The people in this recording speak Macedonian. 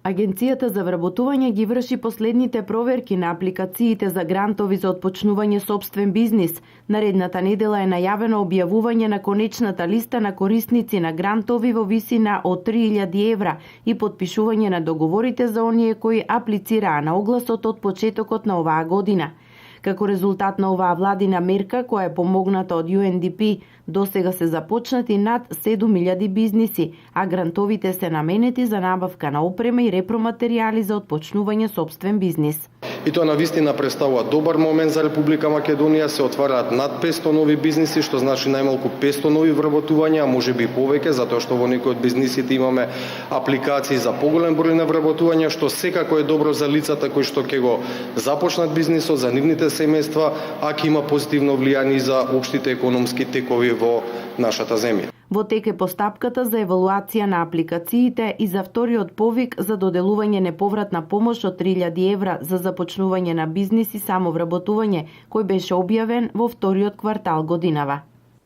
Агенцијата за вработување ги врши последните проверки на апликациите за грантови за отпочнување сопствен бизнис. Наредната недела е најавено објавување на конечната листа на корисници на грантови во висина од 3000 евра и потпишување на договорите за оние кои аплицираа на огласот од почетокот на оваа година. Како резултат на оваа владина мерка, која е помогната од UNDP, досега се започнати над 7000 бизниси, а грантовите се наменети за набавка на опрема и repроматеријали за отпочнување сопствен бизнис. И тоа навистина представува добар момент за Република Македонија, се отвараат над 500 нови бизниси, што значи најмалку 500 нови вработувања, а можеби повеќе, затоа што во некои од бизнисите имаме апликации за поголем број на вработувања, што секако е добро за лицата кои што ќе го започнат бизнисот, за нивните семејства, а ќе има позитивно влијание за општите економски текови во нашата земја. Во тек е постапката за евалуација на апликациите и за вториот повик за доделување неповратна помош од 3000 евра за започнување на бизнис и самовработување, кој беше објавен во вториот квартал годинава.